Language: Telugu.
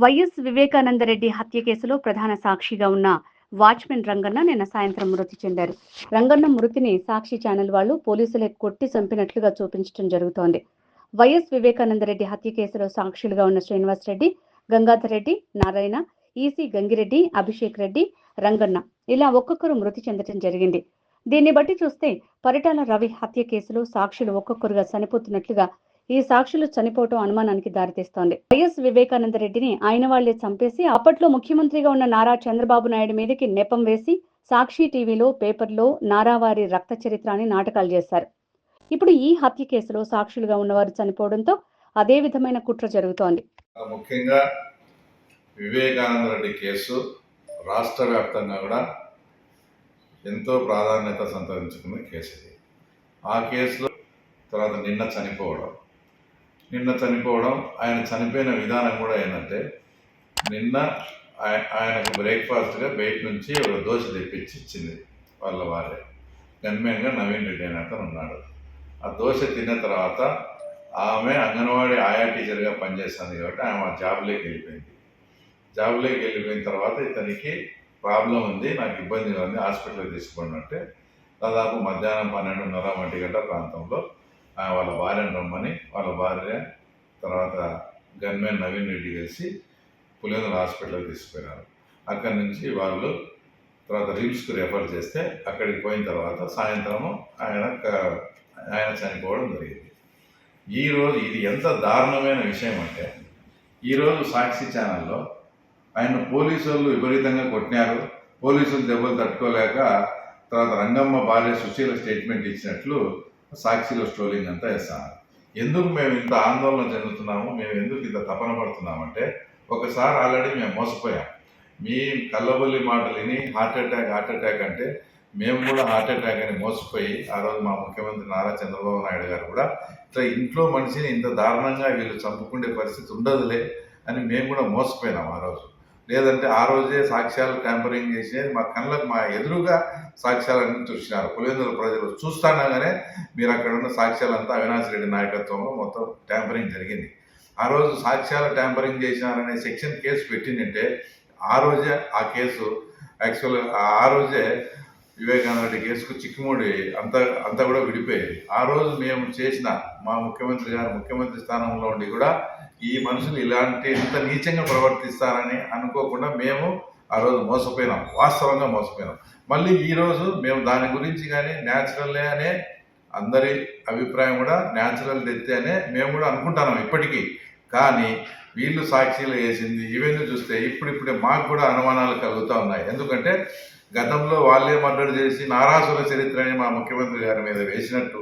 వైఎస్ వివేకానందరెడ్డి హత్య కేసులో ప్రధాన సాక్షిగా ఉన్న వాచ్మెన్ రంగన్న నిన్న సాయంత్రం మృతి చెందారు. రంగన్న మృతిని సాక్షి ఛానల్ వాళ్ళు పోలీసులే కొట్టి చంపినట్లుగా చూపించడం జరుగుతోంది. వైఎస్ వివేకానందరెడ్డి హత్య కేసులో సాక్షులుగా ఉన్న శ్రీనివాస్ రెడ్డి, గంగాధర్ రెడ్డి, నారాయణ, ఈసీ గంగిరెడ్డి, అభిషేక్ రెడ్డి, రంగన్న ఇలా ఒక్కొక్కరు మృతి చెందడం జరిగింది. దీన్ని బట్టి చూస్తే పరిటాల రవి హత్య కేసులో సాక్షులు ఒక్కొక్కరుగా చనిపోతున్నట్లుగా ఈ సాక్షులు చనిపోవటం అనుమానానికి దారితీస్తోంది. వైఎస్ వివేకానంద రెడ్డిని ఆయన వాళ్లే చంపేసి అప్పట్లో ముఖ్యమంత్రిగా ఉన్న నారా చంద్రబాబు నాయుడు మీదకి నెపం వేసి సాక్షి టీవీలో, పేపర్లో నారావారి రక్త చరిత్ర అని నాటకాలు చేశారు. ఇప్పుడు ఈ హత్య కేసులో సాక్షులుగా ఉన్నవారు చనిపోవడంతో అదే విధమైన కుట్ర జరుగుతోంది. ముఖ్యంగా వివేకానంద రెడ్డి కేసు రాష్ట్ర వ్యాప్తంగా కూడా ఎంతో ప్రాధాన్యత సంతరించుకున్న కేసు ఇది. ఆ కేసులో తర్వాత నిన్న చనిపోవడం ఆయన చనిపోయిన విధానం కూడా ఏంటంటే, నిన్న ఆయనకు బ్రేక్ఫాస్ట్గా బయట నుంచి ఒక దోశ తెప్పించి ఇచ్చింది వాళ్ళ భార్య. గన్మెన్గా నవీన్ రెడ్డి అనే అతను ఉన్నాడు. ఆ దోశ తిన్న తర్వాత ఆమె అంగన్వాడీ ఆయా టీచర్గా పనిచేస్తుంది కాబట్టి ఆమె జాబ్లోకి వెళ్ళిపోయిన తర్వాత ఇతనికి ప్రాబ్లం ఉంది, నాకు ఇబ్బందిగా ఉంది, హాస్పిటల్కి తీసుకోండి అంటే దాదాపు మధ్యాహ్నం 12:30 1 గంట ప్రాంతంలో వాళ్ళ భార్యను రమ్మని వాళ్ళ భార్య తర్వాత గన్మెన్ నవీన్ రెడ్డి కలిసి పులివెందుల హాస్పిటల్కి తీసుకుపోయినారు. అక్కడి నుంచి వాళ్ళు తర్వాత రిమ్స్కి రెఫర్ చేస్తే అక్కడికి పోయిన తర్వాత సాయంత్రము ఆయన చనిపోవడం జరిగింది. ఈరోజు ఇది ఎంత దారుణమైన విషయం అంటే, ఈరోజు సాక్షి ఛానల్లో ఆయన పోలీసు వాళ్ళు విపరీతంగా కొట్టినారు, పోలీసులు దెబ్బలు తట్టుకోలేక తర్వాత రంగమ్మ భార్య సుశీల స్టేట్మెంట్ ఇచ్చినట్లు సాక్షిలో స్ట్రోలింగ్ అంతా వేస్తాను. ఎందుకు మేము ఇంత ఆందోళన చెందుతున్నాము, మేము ఎందుకు ఇంత తపన పడుతున్నామంటే, ఒకసారి ఆల్రెడీ మేము మోసపోయాం. మీ కల్లబొల్లి మాటలు విని హార్ట్ అటాక్ అంటే మేము కూడా హార్ట్ అటాక్ అని మోసపోయి ఆ రోజు మా ముఖ్యమంత్రి నారా చంద్రబాబు నాయుడు గారు కూడా ఇట్లా ఇంట్లో మనిషిని ఇంత దారుణంగా వీళ్ళు చంపుకునే పరిస్థితి ఉండదులే అని మేము కూడా మోసపోయినాం ఆ రోజు. లేదంటే ఆ రోజే సాక్ష్యాలు ట్యాంపరింగ్ చేసేది మా కళ్ళకు మా ఎదురుగా సాక్ష్యాలన్నీ చూసినారు. పులివెందుల ప్రజలు చూస్తానగానే మీరు అక్కడ ఉన్న సాక్ష్యాలంతా అవినాష్ రెడ్డి నాయకత్వంలో మొత్తం ట్యాంపరింగ్ జరిగింది. ఆ రోజు సాక్ష్యాలు ట్యాంపరింగ్ చేసినారనే సెక్షన్ కేసు పెట్టిందంటే ఆ రోజే ఆ కేసు యాక్చువల్గా ఆ రోజే వివేకానంద రెడ్డి కేసుకు చిక్కుముడి అంతా కూడా విడిపోయేది. ఆ రోజు మేము చేసిన మా ముఖ్యమంత్రి గారు ముఖ్యమంత్రి స్థానంలో ఉండి కూడా ఈ మనుషులు ఇలాంటి ఇంత నీచంగా ప్రవర్తిస్తారని అనుకోకుండా మేము ఆ రోజు మోసపోయినాం, వాస్తవంగా మోసపోయినాం. మళ్ళీ ఈరోజు మేము దాని గురించి కానీ న్యాచురల్లే అనే అందరి అభిప్రాయం కూడా న్యాచురల్ డెత్ అనే మేము కూడా అనుకుంటున్నాం ఇప్పటికీ. కానీ వీళ్ళు సాక్షిలు వేసింది ఇవన్నీ చూస్తే ఇప్పుడిప్పుడే మాకు కూడా అనుమానాలు కలుగుతూ ఉన్నాయి. ఎందుకంటే గతంలో వాళ్ళే మర్డర్ చేసి నారాసుల చరిత్ర అని మా ముఖ్యమంత్రి గారి మీద వేసినట్టు